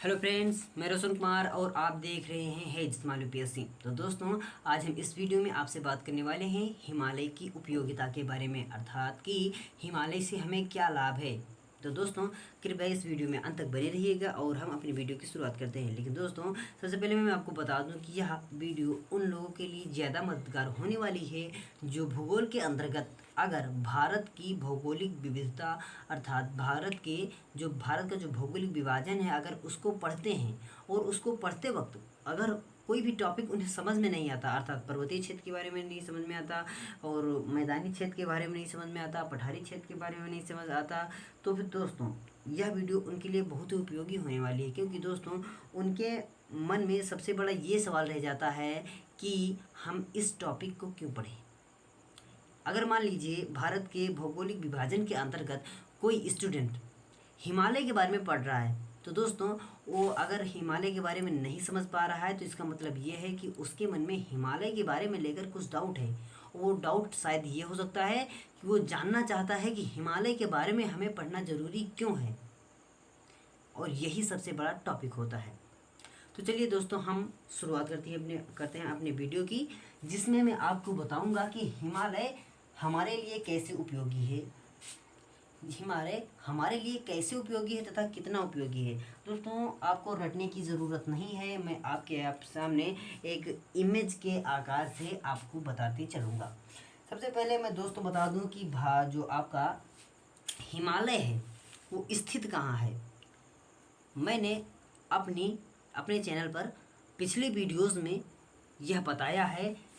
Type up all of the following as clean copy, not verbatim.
Hello friends, मैं रोशन कुमार और आप देख रहे हैं स्माइल यूपीएससी। तो दोस्तों, आज हम इस वीडियो में आपसे बात करने वाले हैं हिमालय की उपयोगिता के बारे में, अर्थात कि हिमालय से हमें क्या लाभ है। तो दोस्तों, कृपया इस वीडियो में अंत तक बने रहिएगा और हम अपनी वीडियो की शुरुआत करते हैं। लेकिन दोस्तों, सबसे पहले मैं आपको बता दूं कि यह वीडियो उन लोगों के लिए ज़्यादा मददगार होने वाली है जो भूगोल के अंतर्गत अगर भारत की भौगोलिक विविधता, अर्थात भारत का जो भौगोलिक विभाजन है, अगर उसको पढ़ते हैं और उसको पढ़ते वक्त अगर कोई भी टॉपिक उन्हें समझ में नहीं आता, अर्थात पर्वतीय क्षेत्र के बारे में नहीं समझ में आता और मैदानी क्षेत्र के बारे में नहीं समझ में आता, पठारी क्षेत्र के बारे में नहीं समझ आता, तो फिर दोस्तों यह वीडियो उनके लिए बहुत ही उपयोगी होने वाली है। क्योंकि दोस्तों, उनके मन में सबसे बड़ा ये सवाल रह जाता है कि हम इस टॉपिक को क्यों पढ़ें। अगर मान लीजिए भारत के भौगोलिक विभाजन के अंतर्गत कोई स्टूडेंट हिमालय के बारे में पढ़ रहा है, तो दोस्तों वो अगर हिमालय के बारे में नहीं समझ पा रहा है तो इसका मतलब ये है कि उसके मन में हिमालय के बारे में लेकर कुछ डाउट है। वो डाउट शायद ये हो सकता है कि वो जानना चाहता है कि हिमालय के बारे में हमें पढ़ना ज़रूरी क्यों है, और यही सबसे बड़ा टॉपिक होता है। तो चलिए दोस्तों, हम शुरुआत करते हैं अपने वीडियो की, जिसमें मैं आपको बताऊंगा कि हिमालय हमारे लिए कैसे उपयोगी है, हिमालय हमारे लिए कैसे उपयोगी है तथा कितना उपयोगी है। दोस्तों, आपको रटने की ज़रूरत नहीं है, मैं आप सामने एक इमेज के आकार से आपको बताते चलूँगा। सबसे पहले मैं दोस्तों बता दूं कि जो आपका हिमालय है वो स्थित कहाँ है। मैंने अपने चैनल पर पिछले वीडियोस में यह बताया है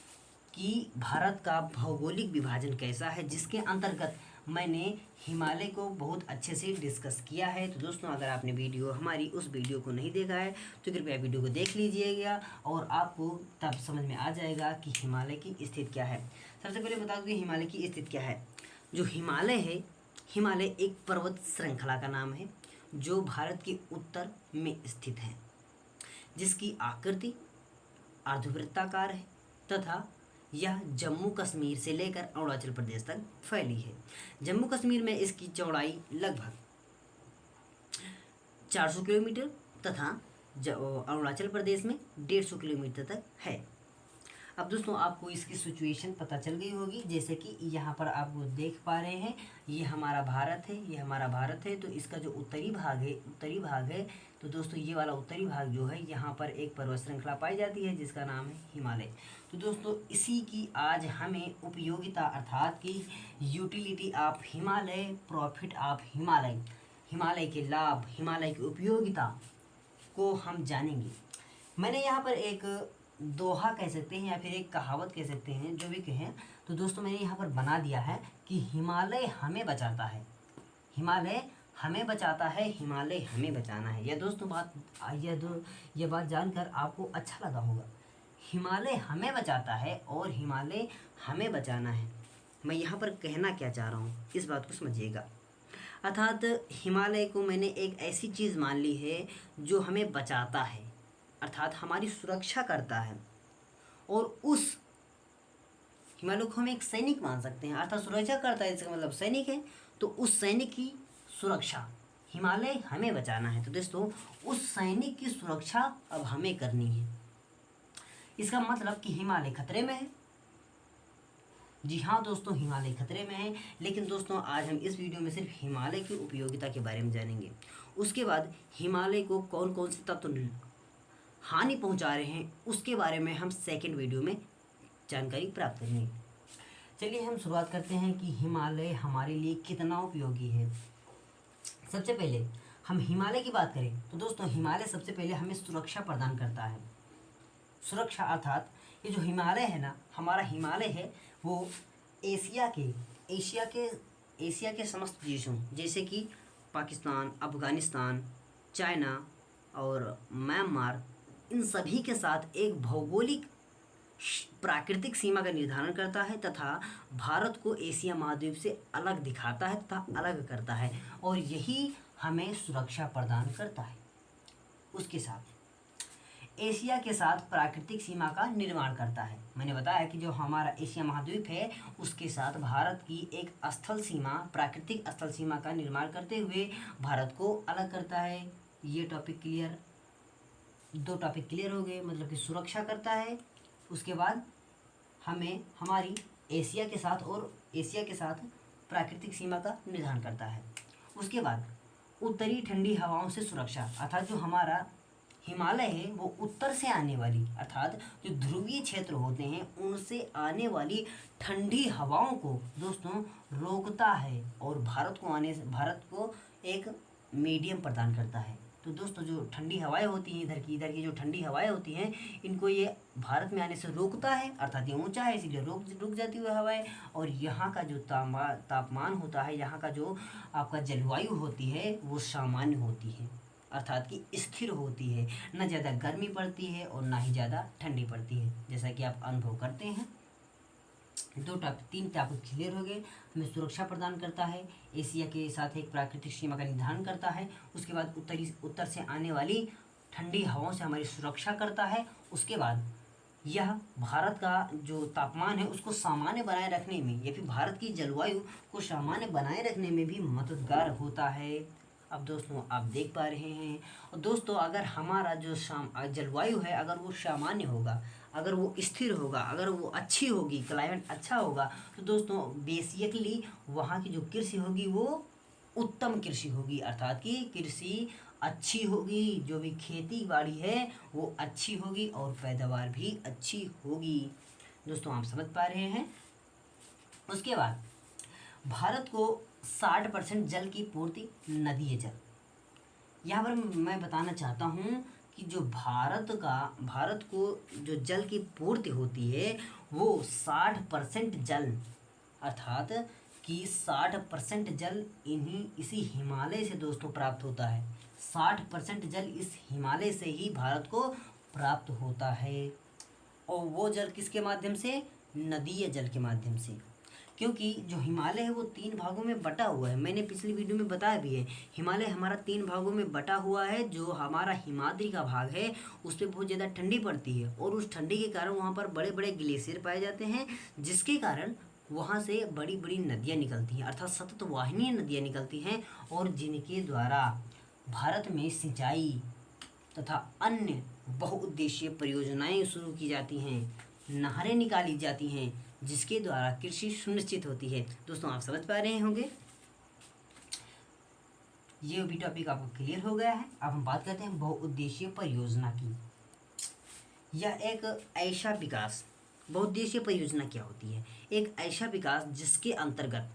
कि भारत का भौगोलिक विभाजन कैसा है, जिसके अंतर्गत मैंने हिमालय को बहुत अच्छे से डिस्कस किया है। तो दोस्तों, अगर आपने हमारी उस वीडियो को नहीं देखा है तो कृपया वीडियो को देख लीजिएगा और आपको तब समझ में आ जाएगा कि हिमालय की स्थिति क्या है। सबसे पहले बता दूँ कि हिमालय की स्थिति क्या है। जो हिमालय है, हिमालय एक पर्वत श्रृंखला का नाम है जो भारत के उत्तर में स्थित है, जिसकी आकृति अर्धवृत्ताकार है तथा यह जम्मू कश्मीर से लेकर अरुणाचल प्रदेश तक फैली है। जम्मू कश्मीर में इसकी चौड़ाई लगभग 400 किलोमीटर तथा अरुणाचल प्रदेश में 150 किलोमीटर तक है। अब दोस्तों, आपको इसकी सिचुएशन पता चल गई होगी, जैसे कि यहाँ पर आप देख पा रहे हैं, ये हमारा भारत है, ये हमारा भारत है। तो इसका जो उत्तरी भाग है, तो दोस्तों ये वाला उत्तरी भाग जो है, यहाँ पर एक पर्वत श्रृंखला पाई जाती है जिसका नाम है हिमालय। तो दोस्तों, इसी की आज हमें उपयोगिता, अर्थात कि utility of Himalaya, profit of Himalaya, Himalaya के लाभ, हिमालय की उपयोगिता को हम जानेंगे। मैंने यहाँ पर एक दोहा कह सकते हैं या फिर एक कहावत कह सकते हैं, जो भी कहें, तो दोस्तों मैंने यहाँ पर बना दिया है कि हिमालय हमें बचाता है, हिमालय हमें बचाता है, हिमालय हमें बचाना है। यह बात जानकर आपको अच्छा लगा होगा। हिमालय हमें बचाता है और हिमालय हमें बचाना है। मैं यहाँ पर कहना क्या चाह रहा हूँ, इस बात को समझिएगा। अर्थात हिमालय को मैंने एक ऐसी चीज़ मान ली है जो हमें बचाता है, अर्थात हमारी सुरक्षा करता है। और उस हिमालय को हम एक सैनिक मान सकते हैं, अर्थात सुरक्षा करता है, इसका मतलब सैनिक है। तो उस सैनिक की सुरक्षा हिमालय हमें बचाना है। तो दोस्तों, उस सैनिक की सुरक्षा अब हमें करनी है। इसका मतलब कि हिमालय खतरे में है। जी हाँ दोस्तों, हिमालय खतरे में है। लेकिन दोस्तों, आज हम इस वीडियो में सिर्फ हिमालय की उपयोगिता के बारे में जानेंगे। उसके बाद हिमालय को कौन कौन से तत्व हानि पहुंचा रहे हैं, उसके बारे में हम सेकंड वीडियो में जानकारी प्राप्त करेंगे। चलिए हम शुरुआत करते हैं कि हिमालय हमारे लिए कितना उपयोगी है। सबसे पहले हम हिमालय की बात करें तो दोस्तों, हिमालय सबसे पहले हमें सुरक्षा प्रदान करता है। सुरक्षा अर्थात ये जो हिमालय है ना, हमारा हिमालय है, वो एशिया के समस्त देशों, जैसे कि पाकिस्तान, अफगानिस्तान, चाइना और म्यांमार, इन सभी के साथ एक भौगोलिक प्राकृतिक सीमा का निर्धारण करता है तथा भारत को एशिया महाद्वीप से अलग दिखाता है तथा अलग करता है, और यही हमें सुरक्षा प्रदान करता है। उसके साथ एशिया के साथ प्राकृतिक सीमा का निर्माण करता है। मैंने बताया कि जो हमारा एशिया महाद्वीप है, उसके साथ भारत की एक स्थल सीमा, प्राकृतिक स्थल सीमा का निर्माण करते हुए भारत को अलग करता है। ये टॉपिक क्लियर। दो टॉपिक क्लियर हो गए, मतलब कि सुरक्षा करता है, उसके बाद हमें हमारी एशिया के साथ प्राकृतिक सीमा का निर्धारण करता है। उसके बाद उत्तरी ठंडी हवाओं से सुरक्षा, अर्थात जो हमारा हिमालय है वो उत्तर से आने वाली, अर्थात जो ध्रुवीय क्षेत्र होते हैं उनसे आने वाली ठंडी हवाओं को दोस्तों रोकता है और भारत को एक मीडियम प्रदान करता है। तो दोस्तों जो ठंडी हवाएं होती हैं, इधर की जो ठंडी हवाएं होती हैं, इनको ये भारत में आने से रोकता है, अर्थात ये ऊंचा है इसीलिए रुक जाती है हवाएं। और यहाँ का जो तापमान होता है, यहाँ का जो आपका जलवायु होती है वो सामान्य होती है, अर्थात कि स्थिर होती है, न ज़्यादा गर्मी पड़ती है और ना ही ज़्यादा ठंडी पड़ती है, जैसा कि आप अनुभव करते हैं। तीन टॉपिक क्लियर हो गए। हमें सुरक्षा प्रदान करता है, एशिया के साथ एक प्राकृतिक सीमा का निर्धारण करता है, उसके बाद उत्तर से आने वाली ठंडी हवाओं से हमारी सुरक्षा करता है, उसके बाद यह भारत का जो तापमान है उसको सामान्य बनाए रखने में या फिर भारत की जलवायु को सामान्य बनाए रखने में भी मददगार होता है। अब दोस्तों आप देख पा रहे हैं, और दोस्तों अगर हमारा जो जलवायु है अगर वो सामान्य होगा, अगर वो स्थिर होगा, अगर वो अच्छी होगी, क्लाइमेट अच्छा होगा, तो दोस्तों बेसिकली वहाँ की जो कृषि होगी वो उत्तम कृषि होगी, अर्थात कि कृषि अच्छी होगी, जो भी खेती बाड़ी है वो अच्छी होगी और पैदावार भी अच्छी होगी। दोस्तों आप समझ पा रहे हैं। उसके बाद भारत को 60% जल की पूर्ति नदीय जल, यहाँ पर मैं बताना चाहता हूँ कि जो भारत को जो जल की पूर्ति होती है वो 60% जल, अर्थात कि 60% जल इसी हिमालय से दोस्तों प्राप्त होता है। 60% जल इस हिमालय से ही भारत को प्राप्त होता है, और वो जल किसके माध्यम से? नदीय जल के माध्यम से। क्योंकि जो हिमालय है वो 3 भागों में बटा हुआ है, मैंने पिछली वीडियो में बताया भी है, हिमालय हमारा 3 भागों में बटा हुआ है। जो हमारा हिमाद्री का भाग है उस पर बहुत ज़्यादा ठंडी पड़ती है, और उस ठंडी के कारण वहाँ पर बड़े बड़े ग्लेशियर पाए जाते हैं, जिसके कारण वहाँ से बड़ी बड़ी नदियाँ निकलती हैं, अर्थात सतत वाहिनी नदियाँ निकलती हैं, और जिनके द्वारा भारत में सिंचाई तथा अन्य बहुउद्देशीय परियोजनाएं शुरू की जाती हैं, नहरें निकाली जाती हैं, जिसके द्वारा कृषि सुनिश्चित होती है। दोस्तों आप समझ पा रहे होंगे, ये भी टॉपिक आपको क्लियर हो गया है। अब हम बात करते हैं बहुउद्देशीय परियोजना की। यह एक ऐसा विकास, बहुउद्देशीय परियोजना क्या होती है? एक ऐसा विकास जिसके अंतर्गत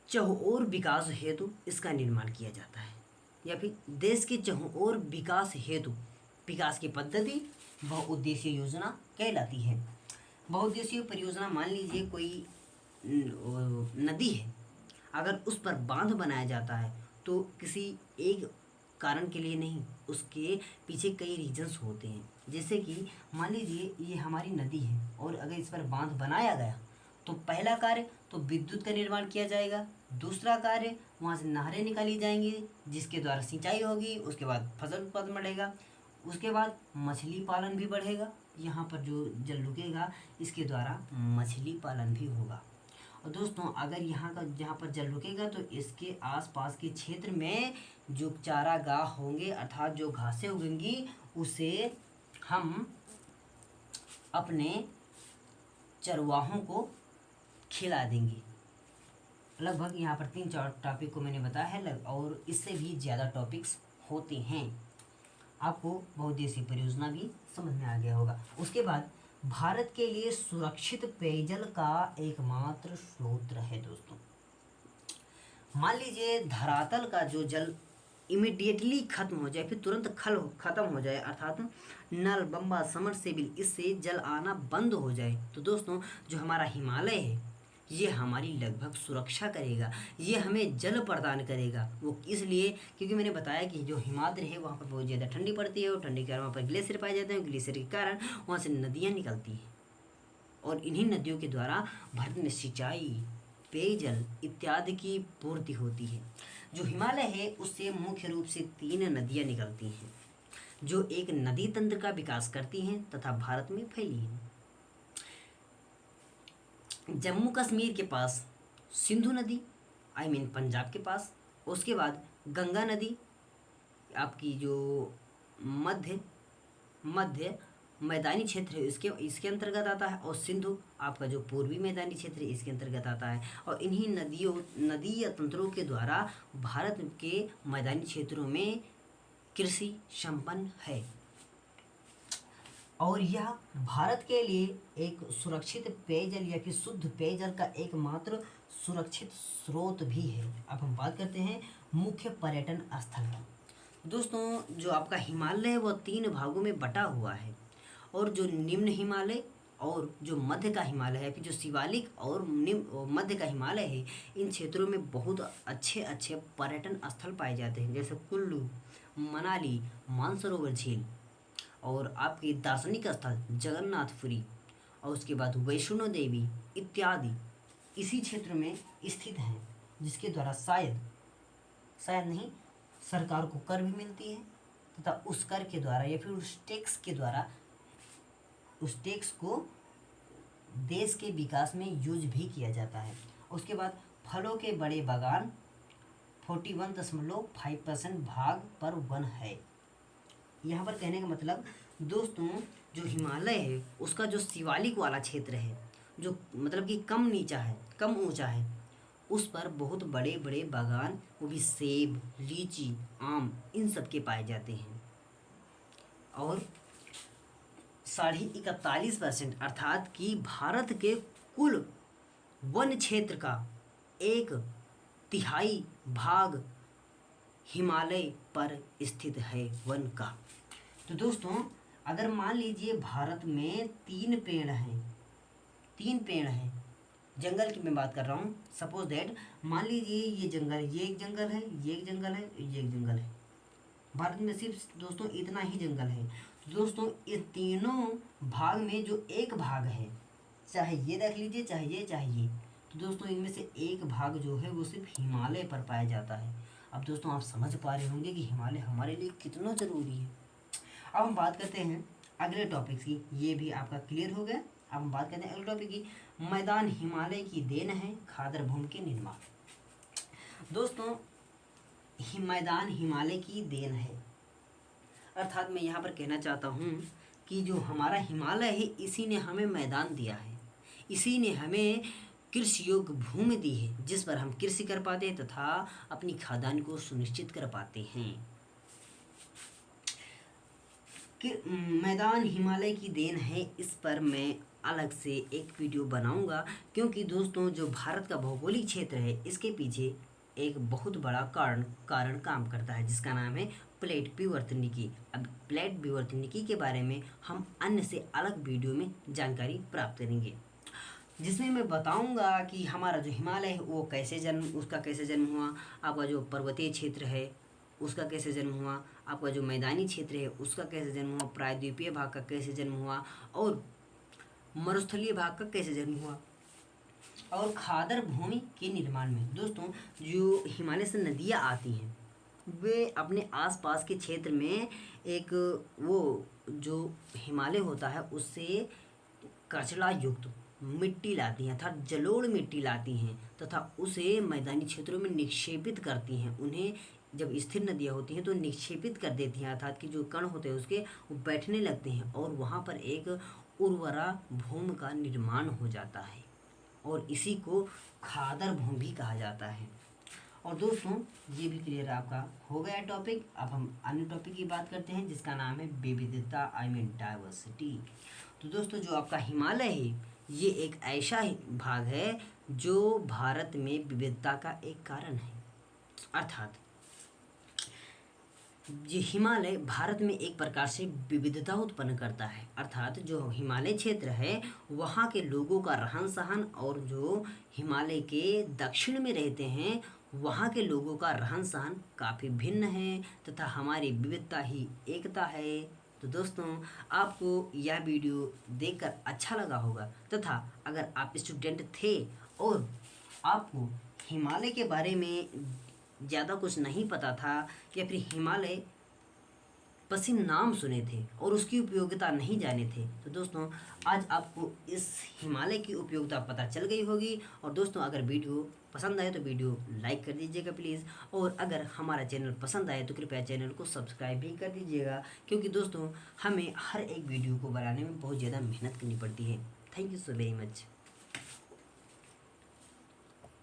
चहुओर विकास हेतु इसका निर्माण किया जाता है, या फिर देश के चहुओर विकास हेतु विकास की पद्धति बहुउद्देशीय योजना कहलाती है। बहुउद्देशीय परियोजना, मान लीजिए कोई नदी है, अगर उस पर बांध बनाया जाता है तो किसी एक कारण के लिए नहीं, उसके पीछे कई रीजन्स होते हैं। जैसे कि मान लीजिए ये हमारी नदी है और अगर इस पर बांध बनाया गया तो पहला कार्य तो विद्युत का निर्माण किया जाएगा, दूसरा कार्य वहाँ से नहरें निकाली जाएंगी जिसके द्वारा सिंचाई होगी, उसके बाद फसल उत्पादन बढ़ेगा, उसके बाद मछली पालन भी बढ़ेगा, यहाँ पर जो जल रुकेगा इसके द्वारा मछली पालन भी होगा। और दोस्तों अगर जहाँ पर जल रुकेगा तो इसके आसपास के क्षेत्र में जो चारागाह होंगे, अर्थात जो घासें उगेंगी, उसे हम अपने चरवाहों को खिला देंगे। लगभग यहाँ पर 3-4 टॉपिक को मैंने बताया है, और इससे भी ज़्यादा टॉपिक्स होते हैं। आपको बहुउद्देशीय परियोजना भी समझ में आ गया होगा। उसके बाद भारत के लिए सुरक्षित पेयजल का एकमात्र स्रोत है दोस्तों। मान लीजिए धरातल का जो जल इमिडिएटली खत्म हो जाए, फिर तुरंत खत्म हो जाए, अर्थात नल, बम्बा, समरसेबिल इससे जल आना बंद हो जाए, तो दोस्तों जो हमारा हिमालय है ये हमारी लगभग सुरक्षा करेगा, ये हमें जल प्रदान करेगा। वो इसलिए क्योंकि मैंने बताया कि जो हिमाद्र है वहाँ पर बहुत ज़्यादा ठंडी पड़ती है, और ठंडी के कारण वहाँ पर ग्लेशियर पाए जाते हैं, ग्लेशियर के कारण वहाँ से नदियाँ निकलती हैं, और इन्हीं नदियों के द्वारा भारत में सिंचाई, पेयजल इत्यादि की पूर्ति होती है। जो हिमालय है उससे मुख्य रूप से 3 नदियाँ निकलती हैं जो एक नदी तंत्र का विकास करती हैं तथा भारत में फैली हैं। जम्मू कश्मीर के पास सिंधु नदी, पंजाब के पास, उसके बाद गंगा नदी आपकी जो मध्य मध्य मैदानी क्षेत्र है इसके इसके अंतर्गत आता है, और सिंधु आपका जो पूर्वी मैदानी क्षेत्र है इसके अंतर्गत आता है। और इन्हीं नदीय तंत्रों के द्वारा भारत के मैदानी क्षेत्रों में कृषि संपन्न है, और यह भारत के लिए एक सुरक्षित पेयजल या फिर शुद्ध पेयजल का एकमात्र सुरक्षित स्रोत भी है। अब हम बात करते हैं मुख्य पर्यटन स्थल की। दोस्तों जो आपका हिमालय है वह 3 भागों में बटा हुआ है, और जो निम्न हिमालय और जो मध्य का हिमालय है, फिर जो शिवालिक और निम्न मध्य का हिमालय है, इन क्षेत्रों में बहुत अच्छे अच्छे पर्यटन स्थल पाए जाते हैं, जैसे कुल्लू, मनाली, मानसरोवर झील, और आपके दार्शनिक स्थल जगन्नाथपुरी, और उसके बाद वैष्णो देवी इत्यादि इसी क्षेत्र में स्थित हैं, जिसके द्वारा शायद नहीं सरकार को कर भी मिलती है, तथा उस कर के द्वारा या फिर उस टैक्स के द्वारा उस टैक्स को देश के विकास में यूज भी किया जाता है। उसके बाद फलों के बड़े बागान 41.5% भाग पर वन है। यहाँ पर कहने का मतलब दोस्तों जो हिमालय है उसका जो शिवालिक वाला क्षेत्र है, जो मतलब कि कम नीचा है, कम ऊंचा है, उस पर बहुत बड़े बड़े बागान, वो भी सेब, लीची, आम, इन सब के पाए जाते हैं। और 41.5% अर्थात कि भारत के कुल वन क्षेत्र का 1/3 भाग हिमालय पर स्थित है वन का। तो दोस्तों अगर मान लीजिए भारत में 3 पेड़ हैं, जंगल की मैं बात कर रहा हूँ, सपोज दैट मान लीजिए ये जंगल, ये एक जंगल है, ये एक जंगल है, ये एक जंगल है, भारत में सिर्फ दोस्तों इतना ही जंगल है। तो दोस्तों इस तीनों भाग में जो एक भाग है, चाहे ये देख लीजिए, चाहे ये, तो दोस्तों इनमें से एक भाग जो है वो सिर्फ हिमालय पर पाया जाता है। अब दोस्तों आप समझ पा रहे होंगे कि हिमालय हमारे लिए कितना ज़रूरी है। अब हम बात करते हैं अगले टॉपिक की, ये भी आपका क्लियर हो गया। अब हम बात करते हैं अगले टॉपिक की, मैदान हिमालय की देन है, खादर भूमि के निर्माण। दोस्तों मैदान हिमालय की देन है, अर्थात मैं यहाँ पर कहना चाहता हूँ कि जो हमारा हिमालय है इसी ने हमें मैदान दिया है, इसी ने हमें कृषि योग्य भूमि दी है, जिस पर हम कृषि कर पाते हैं तथा अपनी खाद्यान्न को सुनिश्चित कर पाते हैं। कि मैदान हिमालय की देन है, इस पर मैं अलग से एक वीडियो बनाऊंगा, क्योंकि दोस्तों जो भारत का भौगोलिक क्षेत्र है इसके पीछे एक बहुत बड़ा कारण काम करता है, जिसका नाम है प्लेट विवर्तनिकी। अब प्लेट विवर्तनिकी के बारे में हम अन्य से अलग वीडियो में जानकारी प्राप्त करेंगे, जिसमें मैं बताऊंगा कि हमारा जो हिमालय है वो उसका कैसे जन्म हुआ, आपका जो पर्वतीय क्षेत्र है उसका कैसे जन्म हुआ, आपका जो मैदानी क्षेत्र है उसका कैसे जन्म हुआ, प्रायद्वीपीय भाग का कैसे जन्म हुआ, और मरुस्थलीय भाग का कैसे जन्म हुआ, और खादर भूमि के निर्माण में। दोस्तों जो हिमालय से नदियाँ आती हैं वे अपने आसपास के क्षेत्र में एक वो जो हिमालय होता है उससे कचरा युक्त मिट्टी लाती हैं, अर्थात जलोढ़ मिट्टी लाती हैं, तथा उसे मैदानी क्षेत्रों में निक्षेपित करती हैं। उन्हें जब स्थिर नदियाँ होती हैं तो निक्षेपित कर देती हैं, अर्थात कि जो कण होते हैं उसके वो बैठने लगते हैं, और वहाँ पर एक उर्वरा भूमि का निर्माण हो जाता है, और इसी को खादर भूमि भी कहा जाता है। और दोस्तों ये भी क्लियर आपका हो गया टॉपिक। अब हम अन्य टॉपिक की बात करते हैं, जिसका नाम है विविधता, आई मीन डाइवर्सिटी। तो दोस्तों जो आपका हिमालय है ये एक ऐसा भाग है जो भारत में विविधता का एक कारण है, अर्थात ये हिमालय भारत में एक प्रकार से विविधता उत्पन्न करता है, अर्थात जो हिमालय क्षेत्र है वहाँ के लोगों का रहन सहन, और जो हिमालय के दक्षिण में रहते हैं वहाँ के लोगों का रहन सहन काफ़ी भिन्न है, तथा हमारी विविधता ही एकता है। तो दोस्तों आपको यह वीडियो देखकर अच्छा लगा होगा, तथा अगर आप स्टूडेंट थे और आपको हिमालय के बारे में ज़्यादा कुछ नहीं पता था, या फिर हिमालय बस ही नाम सुने थे और उसकी उपयोगिता नहीं जाने थे। तो दोस्तों आज आपको इस हिमालय की उपयोगिता पता चल गई होगी। और दोस्तों अगर वीडियो पसंद आए तो वीडियो लाइक कर दीजिएगा प्लीज़, और अगर हमारा चैनल पसंद आए तो कृपया चैनल को सब्सक्राइब भी कर दीजिएगा, क्योंकि दोस्तों हमें हर एक वीडियो को बनाने में बहुत ज़्यादा मेहनत करनी पड़ती है। Thank you so very much.